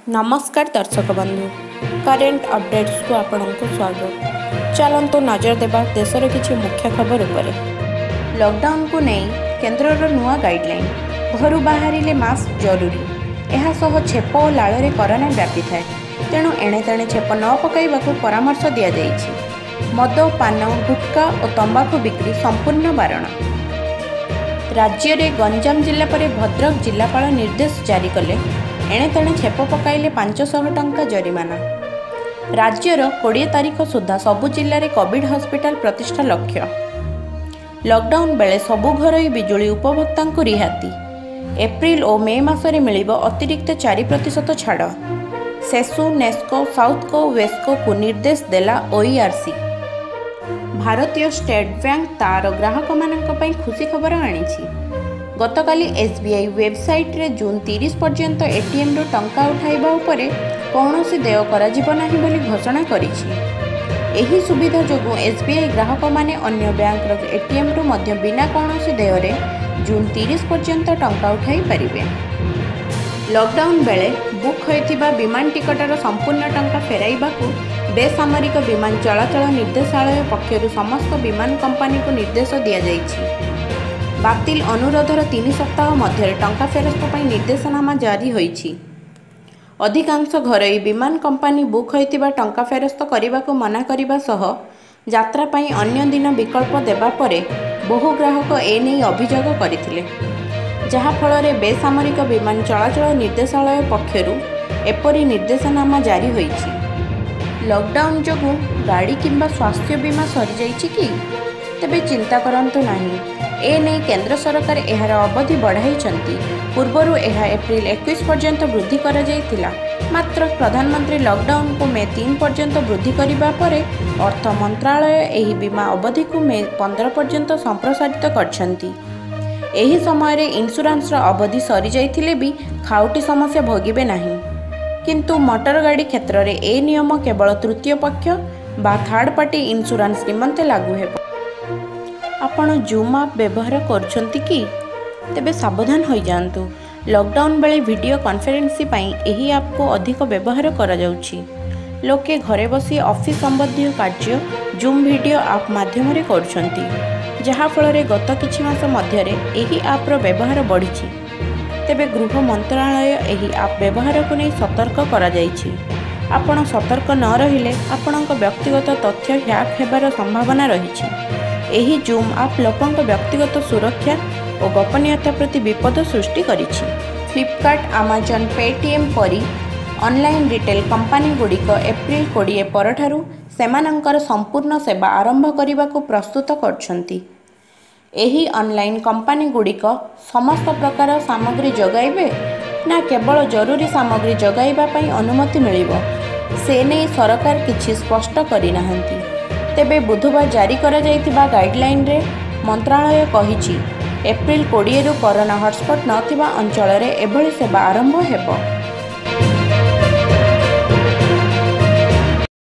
नमस्कार दर्शक बंधु करेन्ट अपडेट्स को आपको स्वागत। चलतु नजर देवा देशर किसी मुख्य खबर उपरे। लॉकडाउन को नहीं केंद्रर नुआ गाइडलाइन, घर बाहर मास्क जरूरी। यह सह छेप और लाल कोरोना व्यापी थाए, तेणु एणे तेणे छेप न पकाइबा परामर्श दि जाइछि। मद, पान, गुटखा और तंबाकू बिक्री संपूर्ण बारण। राज्य में गंजाम जिला पर भद्रक जिलापाल निर्देश जारी कले, एणे तेणे छेप पकाइले 500 टंका जरिमाना। राज्यर 20 तारीख सुधा सबु जिले में कोविड हॉस्पिटल प्रतिष्ठा लक्ष्य। लॉकडाउन बेले सबु घरोई बिजुली उपभोक्ता को रिहाती। एप्रिल और मे मासरे मिलिबो अतिरिक्त 4% छाड़। सेसु, नेस्को, साउथको, वेस्को को निर्देश देला ओईआरसी। भारतीय स्टेट बैंक तार ग्राहक मानक पई खुशी खबर आनिछि। गतकाली एसबीआई वेबसाइट रे जून 30 पर्यंत एटीएम रो टंका उठाइबा उपरे कौनसी देय कराजिबो नाही बोली घोषणा करिछि। एही सुविधा जोगु एसबीआई ग्राहक माने अन्य बैंक रो एटीएम रो मध्य बिना कौनसी देय रे जून 30 पर्यंत टंका उठाई परिबे। लॉकडाउन बेले बुक होइतिबा विमान टिकटर संपूर्ण टंका फेराइबाकू बेसामरिक विमान चलाचल निर्देशालय पक्षरु समस्त विमान कंपनी को निर्देश दिया जाइछि। बातिल अनुरोधर 3 सप्ताह मध्य टंका फेरस्त पर निर्देशनामा जारी होइछि। अधिकांश घरोई विमान कंपनी बुक होइतिबा टंका फेरस्त करने को मना करने सह यात्रा पई अन्य दिन विकल्प देबा परे बहु ग्राहक एने अभियोग करथिले, जहा फल बेसामरिक विमान चलाचल निर्देशालय पक्षरु एपरी निर्देशनामा जारी होइछि। लॉकडाउन जोगु गाड़ी किंबा स्वास्थ्य बीमा सरी जाइछि कि? तेबे चिंता करंतु नाही। ए नहीं केंद्र सरकार एहार अवधि बढ़ाई। पूर्वर यह एप्रिल 21 पर्यंत वृद्धि करा जायतिला, मात्र प्रधानमंत्री लॉकडाउन को मे 3 पर्यंत वृद्धि करिबा परे अर्थ मंत्रालय एही बीमा अवधि को मे 15 पर्यंत संप्रसारित करछंती। एही समय रे इंश्योरेंस अवधि सरी जाइथिले भी खाउटी समस्या भोगिबे नाही। किंतु मोटर गाड़ी क्षेत्र में ए नियम केवल तृतीय पक्ष बा थर्ड पार्टी इंश्योरेंस निमंते लागू हेबो। आपण जूम आप व्यवहार करछंती कि? तेबे सावधान हो जांतु। लॉकडाउन बेले वीडियो कॉन्फ्रेंसिंग पई एही ऐप को अधिक व्यवहार करा जाउछि। लोके घरे बसी ऑफिस संबंधी कार्य जूम वीडियो ऐप माध्यम रे करछंती, जहा फल रे गत किछि मास मध्य रे एही ऐप रो व्यवहार बढ़िछि। तेबे गृह मंत्रालय एही ऐप व्यवहार को नहीं सतर्क करा जाइछि। आपण सतर्क न रहिले आपणक व्यक्तिगत तथ्य हैक हेबार संभावना रहिछि। एही जूम ऐप लोकंक व्यक्तिगत सुरक्षा और गोपनीयता प्रति विपद सृष्टि करिछि। फ्लिपकार्ट, अमेजन, पेटीएम परी ऑनलाइन रिटेल कंपनी गुड़िक एप्रिल 20 परठारु सेमानंकर संपूर्ण सेवा आरंभ करने को प्रस्तुत करछंती। एही ऑनलाइन कंपनी गुड़िक समस्त प्रकार सामग्री जगाइबे ना केवल जरूरी सामग्री जगाइबा पई अनुमति मिलिबो, से नहीं सरकार किछि स्पष्ट करि नाहंती। तेबे बुधवार जारी करा जाइतिबा गाइडलाइन रे मंत्रालय कहिछि एप्रिल 20 रु कोरोना हॉटस्पॉट नथिबा अंचल रे एभली सेवा आरंभ हेबो।